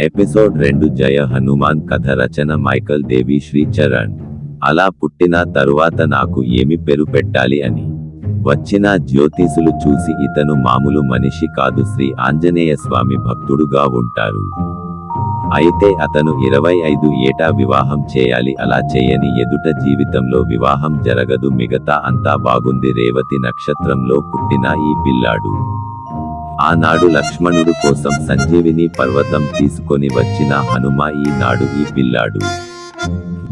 Episode 2 జయ హనుమాన్ కథ రచన Michael Devi Sri Charan. అలా పుట్టిన తరువాత నాకు ఏమి పేరు పెట్టాలి అని వచ్చిన జ్యోతిషులు చూసి ఇతను మామూలు మనిషి కాదు, శ్రీ ఆంజనేయ స్వామి భక్తుడుగా ఉంటారు. అయితే అతను 25 ఏటా వివాహం చేయాలి, అలా చేయని ఎదుట జీవితంలో వివాహం జరగదు. మిగతా అంతా బాగుంది. రేవతి నక్షత్రంలో పుట్టిన ఈ పిల్లాడు ఆనాడు లక్ష్మణుడు కోసం సంజీవిని పర్వతం తీసుకొని వచ్చిన హనుమ ఈనాడు ఈ పిల్లాడు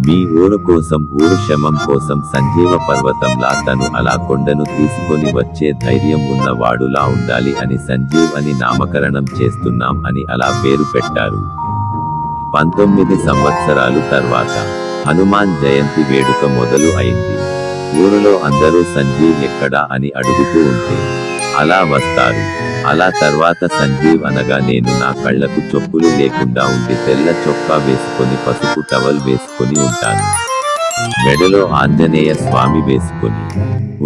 మీ ఊరు కోసం, ఊరు క్షేమం కోసం సంజీవ పర్వతంలా తను అలా కొండను తీసుకొని వచ్చే ధైర్యం ఉన్నవాడులా ఉండాలి అని సంజీవ్ అని నామకరణం చేస్తున్నాం అని అలా పేరు పెట్టారు. 19 సంవత్సరాలు తర్వాత హనుమాన్ జయంతి వేడుక మొదలు అయింది. ఊరిలో అందరూ సంజీవ్ ఎక్కడా అని అడుగుతూ ఉంటే అలా వస్తారు. అలా తర్వాత సంజీవ్ అనగా నేను నా కళ్లకు చొప్పులు లేకుండా ఉండి తెల్ల చొక్కా వేసుకొని పసుపు టవల్ వేసుకొని ఉంటాను, మెడలో ఆంజనేయ స్వామి వేసుకొని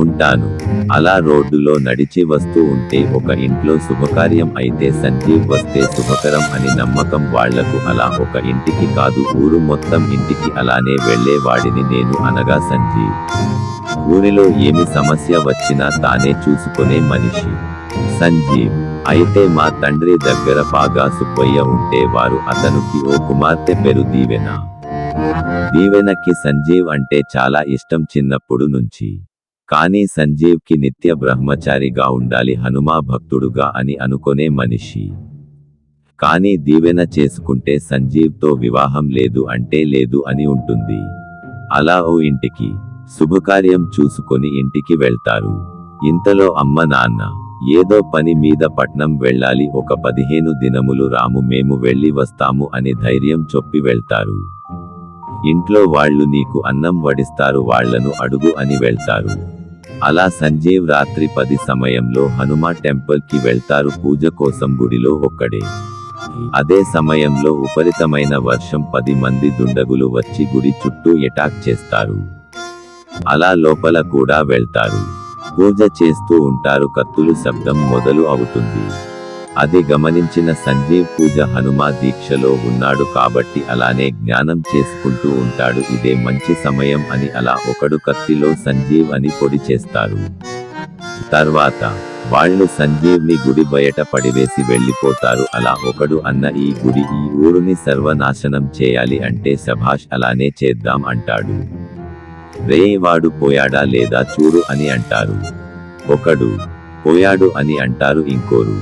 ఉంటాను. అలా రోడ్డులో నడిచి వస్తూ ఉంటే ఒక ఇంట్లో శుభకార్యం అయితే సంజీవ్ వస్తే శుభకరం అని నమ్మకం వాళ్లకు. అలా ఒక ఇంటికి కాదు, ఊరు మొత్తం ఇంటికి అలానే వెళ్లేవాడిని నేను, అనగా సంజీవ్. ఊరిలో ఏమి సమస్య వచ్చినా తానే చూసుకునే మనిషి సంజీవ్. అయితే మా తండ్రి దగ్గర పాగా సుబ్బయ్య ఉంటే వారు అతనికి ఓ కుమార్తె పేరు దీవెన. దీవెనకి సంజీవ్ అంటే చాలా ఇష్టం చిన్నప్పుడు నుంచి. కానీ సంజీవ్ కి నిత్య బ్రహ్మచారిగా ఉండాలి, హనుమా భక్తుడుగా అని అనుకునే మనిషి. కానీ దీవెన చేసుకుంటే సంజీవ్ తో వివాహం లేదు అంటే లేదు అని ఉంటుంది. అలా ఓ ఇంటికి శుభకార్యం చూసుకొని ఇంటికి వెళ్తారు. ఇంతలో అమ్మ నాన్న ఏదో పని మీద పట్నం వెళ్ళాలి, ఒక 15 దినములు రాము, మేము వెళ్ళి వస్తాము అని ధైర్యం చొప్పి వెళ్తారు. ఇంట్లో వాళ్ళు నీకు అన్నం వడిస్తారు, వాళ్లను అడుగు అని వెళ్తారు. అలా సంజీవ్ రాత్రి 10 సమయంలో హనుమా టెంపుల్ కి వెళ్తారు పూజ కోసం. గుడిలో ఒక్కడే. అదే సమయంలో ఉపరితమైన వర్షం, 10 మంది దుండగులు వచ్చి గుడి చుట్టూ అటాక్ చేస్తారు. అలా లోపల కూడా వెళ్తారు. పూజ చేస్తూ ఉంటారు. కత్తులు శబ్దం మొదలు అవుతుంది. అది గమనించిన సంజీవ్ పూజ హనుమా దీక్షలో ఉన్నాడు కాబట్టి అలానే జ్ఞానం చేసుకుంటూ ఉంటాడు. ఇదే మంచి సమయం అని అలా ఒకడు కత్తిలో సంజీవ్ అని పొడి చేస్తారు. తర్వాత వాళ్ళు సంజీవ్ని గుడి బయట పడివేసి వెళ్ళిపోతారు. అలా ఒకడు అన్న ఈ గుడి ఈ ఊరుని సర్వనాశనం చేయాలి అంటే శభాష్, అలానే చేద్దాం అంటాడు. రే వాడు పోయాడా లేదా చూడు అని అంటారు. ఒకడు పోయాడు అని అంటారు ఇంకోరు.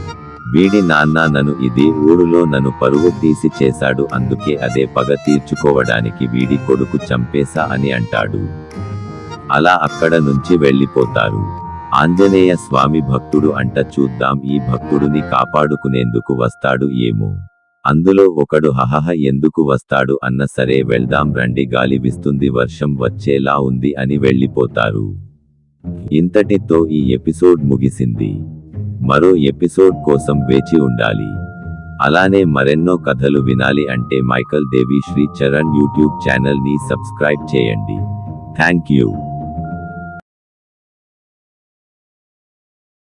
వీడి నాన్న నన్ను ఇది ఊరులో నన్ను పరువు తీసి చేశాడు, అందుకే అదే పగ తీర్చుకోవడానికి వీడి కొడుకు చంపేశా అని అంటాడు. అలా అక్కడ నుంచి వెళ్ళిపోతారు. ఆంజనేయ స్వామి భక్తుడు అంట, చూద్దాం ఈ భక్తుడిని కాపాడుకునేందుకు వస్తాడు ఏమో. అందులో ఒకడు హహహ ఎందుకు వస్తాడు అన్న సరే వెళ్దాం రండి, గాలి వీస్తుంది, వర్షం వచ్చేలా ఉంది అని వెళ్ళిపోతారు. ఇంతటితో ఈ ఎపిసోడ్ ముగిసింది. మరో ఎపిసోడ్ కోసం వేచి ఉండాలి. అలానే మరెన్నో కథలు వినాలి అంటే Michael Devi Sri Charan YouTube channel ని సబ్స్క్రైబ్ చేయండి. Thank you.